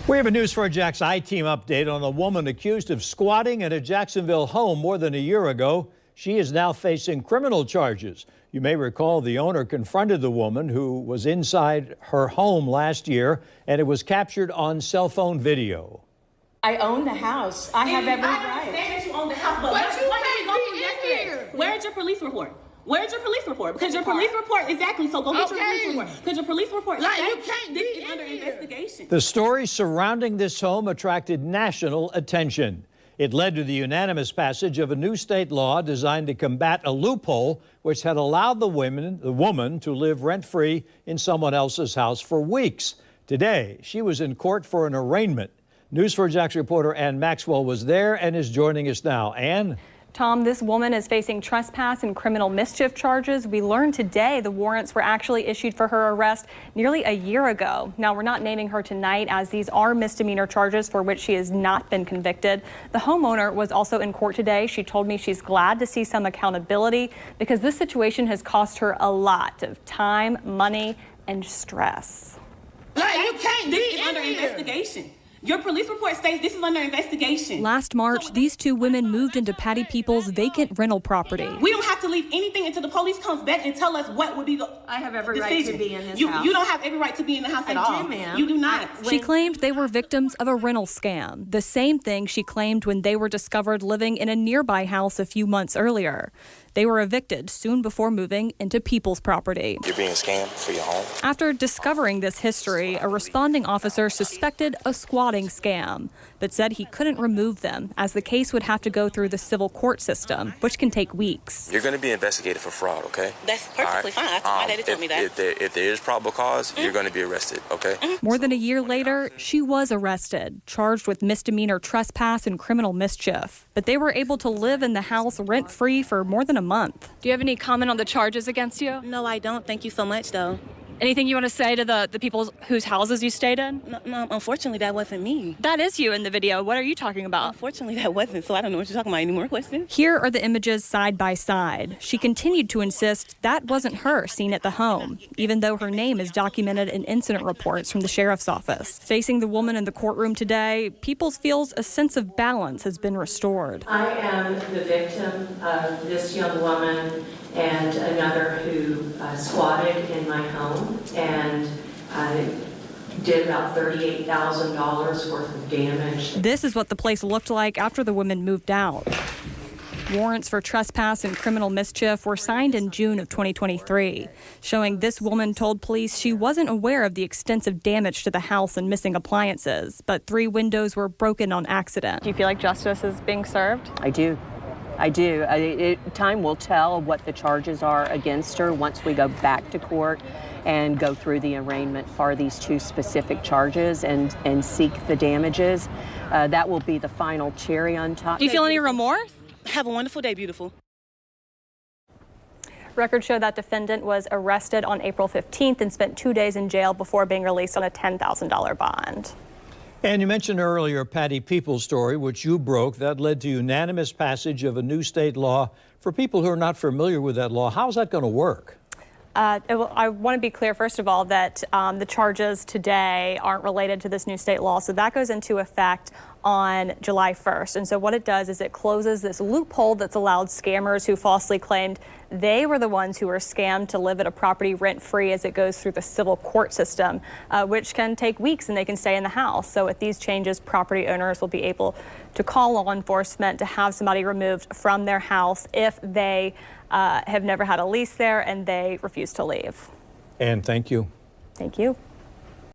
We have a News 4 Jax I-Team update on a woman accused of squatting at a Jacksonville home more than a year ago. She is now facing criminal charges. You may recall the owner confronted the woman who was inside her home last year, and it was captured on cell phone video. I own the house. I have every right. I understand that you own the house, but what did we go through yesterday? Where's your police report? Where's your police report? Because your police report, exactly, so go get your police report. Because your police report this is under investigation. The story surrounding this home attracted national attention. It led to the unanimous passage of a new state law designed to combat a loophole which had allowed the woman to live rent-free in someone else's house for weeks. Today, she was in court for an arraignment. News 4 Jax reporter Ann Maxwell was there and is joining us now. Ann? Tom, this woman is facing trespass and criminal mischief charges. We learned today the warrants were actually issued for her arrest nearly a year ago. Now, we're not naming her tonight as these are misdemeanor charges for which she has not been convicted. The homeowner was also in court today. She told me she's glad to see some accountability because this situation has cost her a lot of time, money, and stress. Like, you can't this is under investigation. Your police report states this is under investigation. Last March, these two women moved into Patty Peoples' vacant rental property. We don't have to leave anything until the police comes back and tell us what would be the I have every decision. right to be in this house. You don't have every right to be in the house at all. do, ma'am. You do not. She claimed they were victims of a rental scam, the same thing she claimed when they were discovered living in a nearby house a few months earlier. They were evicted soon before moving into People's property. You're being scammed for your home. After discovering this history, a responding officer suspected a squatting scam, but said he couldn't remove them as the case would have to go through the civil court system, which can take weeks. You're going to be investigated for fraud, okay? That's perfectly fine. My daddy told me that. If there is probable cause, you're going to be arrested, okay? More than a year later, she was arrested, charged with misdemeanor trespass and criminal mischief. But they were able to live in the house rent-free for more than a month. Do you have any comment on the charges against you? No, I don't. Thank you so much, though. Anything you want to say to the people whose houses you stayed in? No, unfortunately, that wasn't me. That is you in the video. What are you talking about? Unfortunately, that wasn't, so I don't know what you're talking about. Any more questions? Here are the images side by side. She continued to insist that wasn't her seen at the home, even though her name is documented in incident reports from the sheriff's office. Facing the woman in the courtroom today, Peoples feels a sense of balance has been restored. I am the victim of this young woman and another who squatted in my home and did about $38,000 worth of damage. This is what the place looked like after the women moved out. Warrants for trespass and criminal mischief were signed in June of 2023, showing this woman told police she wasn't aware of the extensive damage to the house and missing appliances, but 3 windows were broken on accident. Do you feel like justice is being served? I do. Time will tell what the charges are against her once we go back to court and go through the arraignment for these 2 specific charges and seek the damages. That will be the final cherry on top. Do you feel any remorse? Have a wonderful day, beautiful. Records show that defendant was arrested on April 15th and spent 2 days in jail before being released on a $10,000 bond. And you mentioned earlier Patty Peoples' story, which you broke. That led to unanimous passage of a new state law. For people who are not familiar with that law, how's that going to work? I want to be clear, first of all, that the charges today aren't related to this new state law. So that goes into effect on July 1st. And so what it does is it closes this loophole that's allowed scammers who falsely claimed they were the ones who were scammed to live at a property rent-free as it goes through the civil court system, which can take weeks and they can stay in the house. So with these changes, property owners will be able to call law enforcement to have somebody removed from their house if they have never had a lease there and they refuse to leave. And thank you. Thank you.